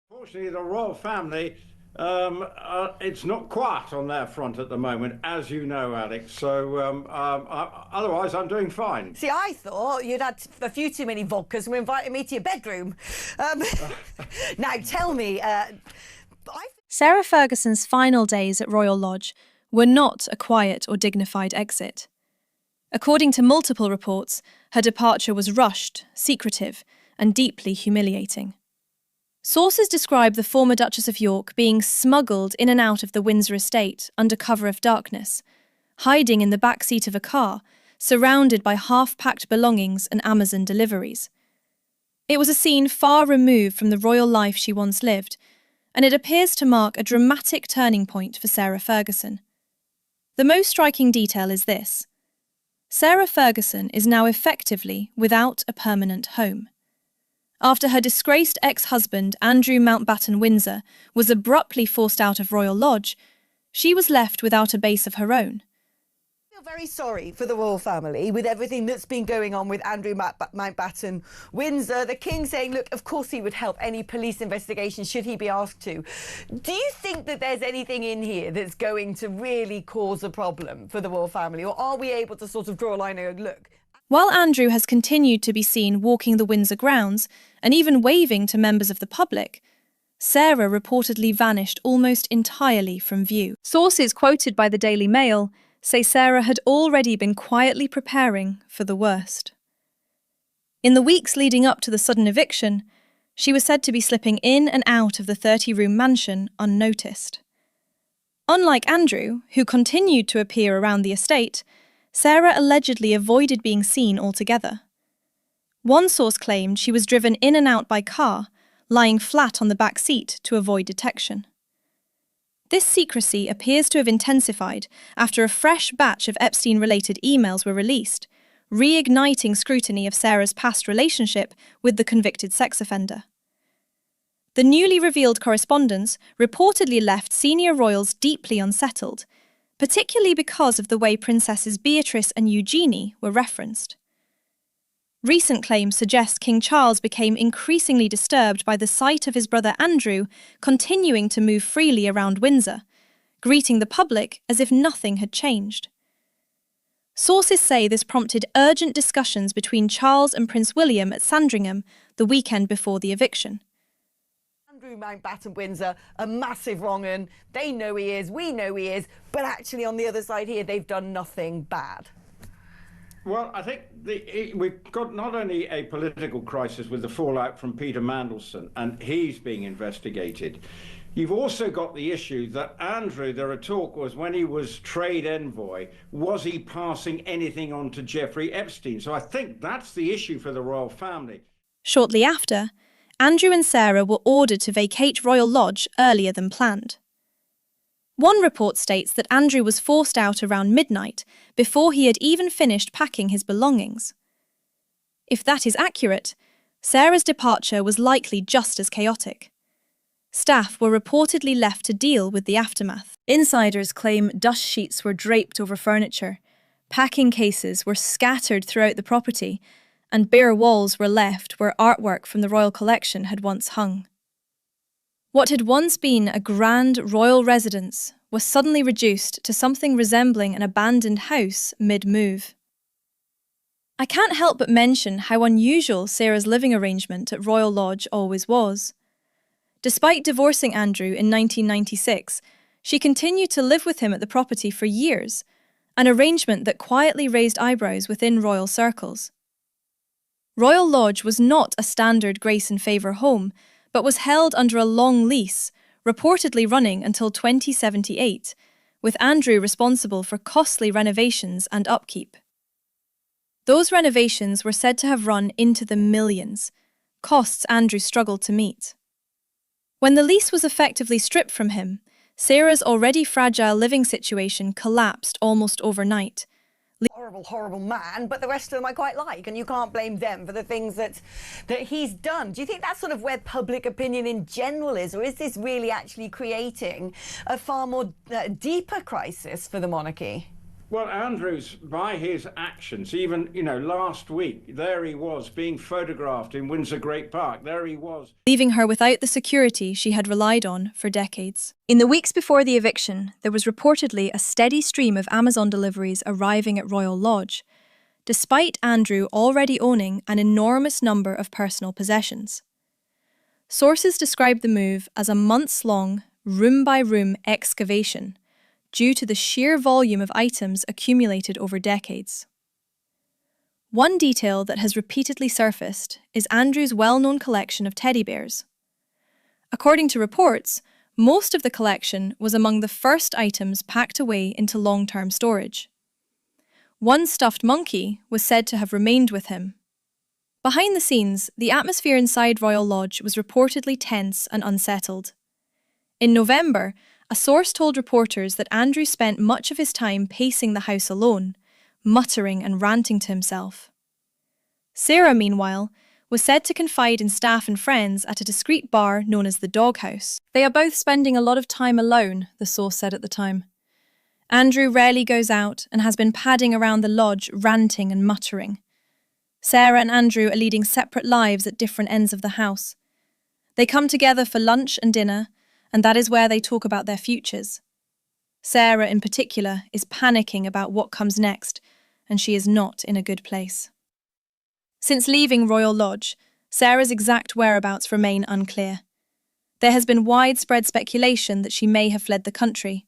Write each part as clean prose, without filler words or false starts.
Fortunately, the royal family, it's not quiet on their front at the moment, as you know, Alex. So otherwise, I'm doing fine. See, I thought you'd had a few too many vodkas and were inviting me to your bedroom. Now, tell me, Sarah Ferguson's final days at Royal Lodge were not a quiet or dignified exit. According to multiple reports, her departure was rushed, secretive, and deeply humiliating. Sources describe the former Duchess of York being smuggled in and out of the Windsor estate under cover of darkness, hiding in the back seat of a car, surrounded by half-packed belongings and Amazon deliveries. It was a scene far removed from the royal life she once lived, and it appears to mark a dramatic turning point for Sarah Ferguson. The most striking detail is this: Sarah Ferguson is now effectively without a permanent home. After her disgraced ex-husband Andrew Mountbatten Windsor was abruptly forced out of Royal Lodge, she was left without a base of her own. I feel very sorry for the royal family with everything that's been going on with Andrew Mountbatten Windsor. The King saying, look, of course he would help any police investigation should he be asked to. Do you think that there's anything in here that's going to really cause a problem for the royal family, or are we able to sort of draw a line and go, look? While Andrew has continued to be seen walking the Windsor grounds and even waving to members of the public, Sarah reportedly vanished almost entirely from view. Sources quoted by the Daily Mail say Sarah had already been quietly preparing for the worst. In the weeks leading up to the sudden eviction, she was said to be slipping in and out of the 30-room mansion unnoticed. Unlike Andrew, who continued to appear around the estate, Sarah allegedly avoided being seen altogether. One source claimed she was driven in and out by car, lying flat on the back seat to avoid detection. This secrecy appears to have intensified after a fresh batch of Epstein-related emails were released, reigniting scrutiny of Sarah's past relationship with the convicted sex offender. The newly revealed correspondence reportedly left senior royals deeply unsettled, particularly because of the way Princesses Beatrice and Eugenie were referenced. Recent claims suggest King Charles became increasingly disturbed by the sight of his brother Andrew continuing to move freely around Windsor, greeting the public as if nothing had changed. Sources say this prompted urgent discussions between Charles and Prince William at Sandringham the weekend before the eviction. Andrew Mountbatten Windsor, a massive wrong-un. They know he is, we know he is, but actually on the other side here, they've done nothing bad. Well, I think we've got not only a political crisis with the fallout from Peter Mandelson, and he's being investigated. You've also got the issue that Andrew, there a talk was when he was trade envoy, was he passing anything on to Jeffrey Epstein? So I think that's the issue for the royal family. Shortly after, Andrew and Sarah were ordered to vacate Royal Lodge earlier than planned. One report states that Andrew was forced out around midnight before he had even finished packing his belongings. If that is accurate, Sarah's departure was likely just as chaotic. Staff were reportedly left to deal with the aftermath. Insiders claim dust sheets were draped over furniture, packing cases were scattered throughout the property, and bare walls were left where artwork from the royal collection had once hung. What had once been a grand royal residence was suddenly reduced to something resembling an abandoned house mid-move. I can't help but mention how unusual Sarah's living arrangement at Royal Lodge always was. Despite divorcing Andrew in 1996, she continued to live with him at the property for years, an arrangement that quietly raised eyebrows within royal circles. Royal Lodge was not a standard grace and favour home, but was held under a long lease, reportedly running until 2078, with Andrew responsible for costly renovations and upkeep. Those renovations were said to have run into the millions, costs Andrew struggled to meet. When the lease was effectively stripped from him, Sarah's already fragile living situation collapsed almost overnight. Horrible, horrible man, but the rest of them I quite like, and you can't blame them for the things that he's done. Do you think that's sort of where public opinion in general is, or is this really actually creating a far more deeper crisis for the monarchy? Well, Andrews, by his actions, even, last week, there he was being photographed in Windsor Great Park. There he was. Leaving her without the security she had relied on for decades. In the weeks before the eviction, there was reportedly a steady stream of Amazon deliveries arriving at Royal Lodge, despite Andrew already owning an enormous number of personal possessions. Sources described the move as a months-long, room-by-room excavation, due to the sheer volume of items accumulated over decades. One detail that has repeatedly surfaced is Andrew's well-known collection of teddy bears. According to reports, most of the collection was among the first items packed away into long-term storage. One stuffed monkey was said to have remained with him. Behind the scenes, the atmosphere inside Royal Lodge was reportedly tense and unsettled. In November, a source told reporters that Andrew spent much of his time pacing the house alone, muttering and ranting to himself. Sarah, meanwhile, was said to confide in staff and friends at a discreet bar known as the Doghouse. They are both spending a lot of time alone, the source said at the time. Andrew rarely goes out and has been padding around the lodge, ranting and muttering. Sarah and Andrew are leading separate lives at different ends of the house. They come together for lunch and dinner, and that is where they talk about their futures. Sarah, in particular, is panicking about what comes next, and she is not in a good place. Since leaving Royal Lodge, Sarah's exact whereabouts remain unclear. There has been widespread speculation that she may have fled the country.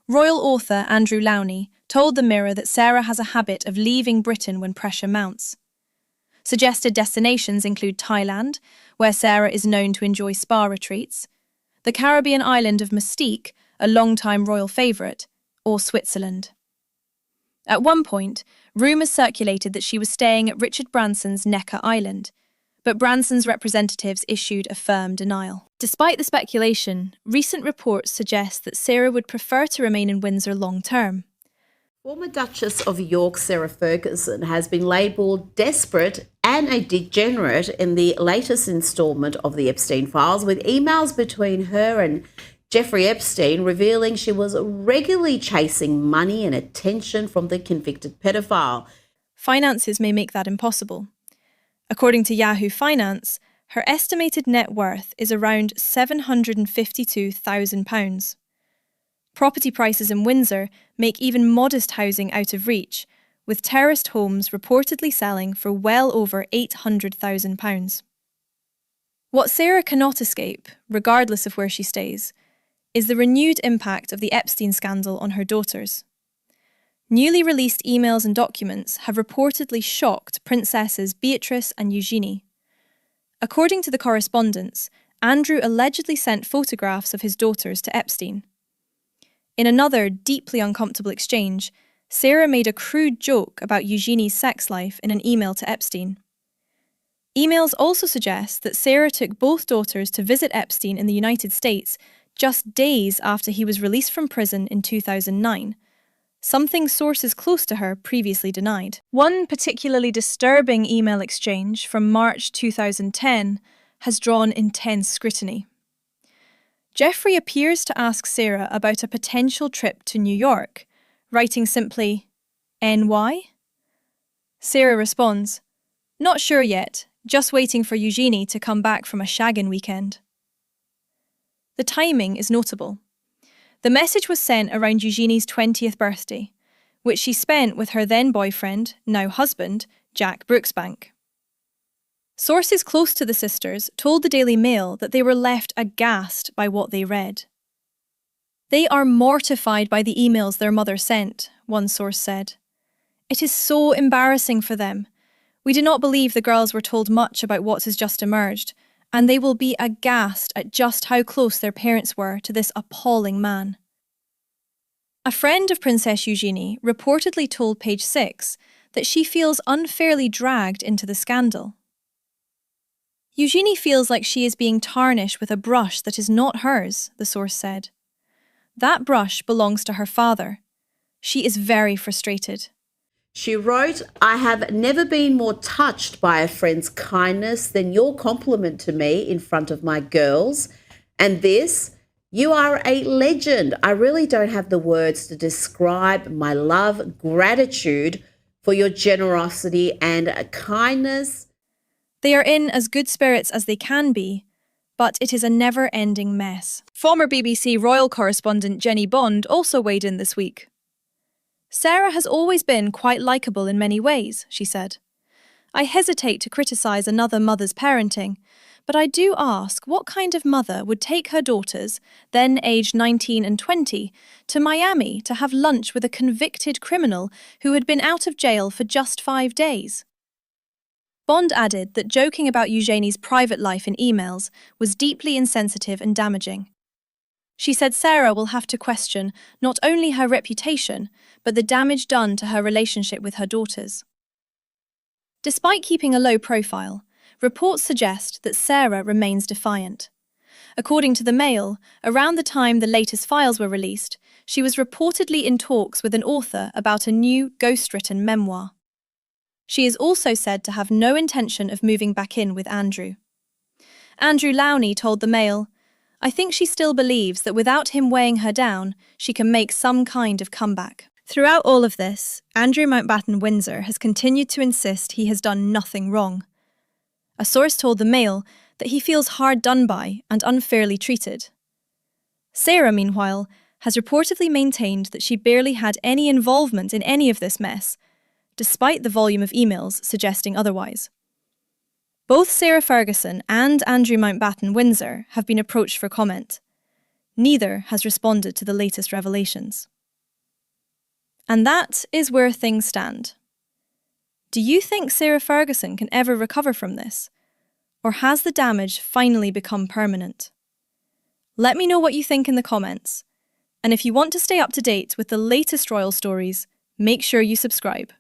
Royal author Andrew Lowney told the Mirror that Sarah has a habit of leaving Britain when pressure mounts. Suggested destinations include Thailand, where Sarah is known to enjoy spa retreats, the Caribbean island of Mystique, a long-time royal favourite, or Switzerland. At one point, rumours circulated that she was staying at Richard Branson's Necker Island, but Branson's representatives issued a firm denial. Despite the speculation, recent reports suggest that Sarah would prefer to remain in Windsor long-term. Former Duchess of York, Sarah Ferguson, has been labelled desperate and a degenerate in the latest instalment of the Epstein files, with emails between her and Jeffrey Epstein revealing she was regularly chasing money and attention from the convicted pedophile. Finances may make that impossible. According to Yahoo Finance, her estimated net worth is around £752,000. Property prices in Windsor make even modest housing out of reach, with terraced homes reportedly selling for well over £800,000. What Sarah cannot escape, regardless of where she stays, is the renewed impact of the Epstein scandal on her daughters. Newly released emails and documents have reportedly shocked Princesses Beatrice and Eugenie. According to the correspondence, Andrew allegedly sent photographs of his daughters to Epstein. In another deeply uncomfortable exchange, Sarah made a crude joke about Eugenie's sex life in an email to Epstein. Emails also suggest that Sarah took both daughters to visit Epstein in the United States just days after he was released from prison in 2009, something sources close to her previously denied. One particularly disturbing email exchange from March 2010 has drawn intense scrutiny. Jeffrey appears to ask Sarah about a potential trip to New York, writing simply, NY? Sarah responds, "Not sure yet, just waiting for Eugenie to come back from a shagging weekend." The timing is notable. The message was sent around Eugenie's 20th birthday, which she spent with her then boyfriend, now husband, Jack Brooksbank. Sources close to the sisters told the Daily Mail that they were left aghast by what they read. "They are mortified by the emails their mother sent," one source said. "It is so embarrassing for them. We do not believe the girls were told much about what has just emerged, and they will be aghast at just how close their parents were to this appalling man." A friend of Princess Eugenie reportedly told Page 6 that she feels unfairly dragged into the scandal. "Eugenie feels like she is being tarnished with a brush that is not hers," the source said. "That brush belongs to her father. She is very frustrated." She wrote, "I have never been more touched by a friend's kindness than your compliment to me in front of my girls. And this, You are a legend. I really don't have the words to describe my love, gratitude for your generosity and kindness. They are in as good spirits as they can be, but it is a never-ending mess. Former BBC royal correspondent Jenny Bond also weighed in this week. Sarah has always been quite likeable in many ways, she said. I hesitate to criticise another mother's parenting, but I do ask what kind of mother would take her daughters, then aged 19 and 20, to Miami to have lunch with a convicted criminal who had been out of jail for just 5 days. Bond added that joking about Eugenie's private life in emails was deeply insensitive and damaging. She said Sarah will have to question not only her reputation, but the damage done to her relationship with her daughters. Despite keeping a low profile, reports suggest that Sarah remains defiant. According to the Mail, around the time the latest files were released, she was reportedly in talks with an author about a new ghost-written memoir. She is also said to have no intention of moving back in with Andrew. Andrew Lowney told the Mail, I think she still believes that without him weighing her down, she can make some kind of comeback. Throughout all of this, Andrew Mountbatten Windsor has continued to insist he has done nothing wrong. A source told the Mail that he feels hard done by and unfairly treated. Sarah, meanwhile, has reportedly maintained that she barely had any involvement in any of this mess, despite the volume of emails suggesting otherwise. Both Sarah Ferguson and Andrew Mountbatten Windsor have been approached for comment. Neither has responded to the latest revelations. And that is where things stand. Do you think Sarah Ferguson can ever recover from this? Or has the damage finally become permanent? Let me know what you think in the comments. And if you want to stay up to date with the latest royal stories, make sure you subscribe.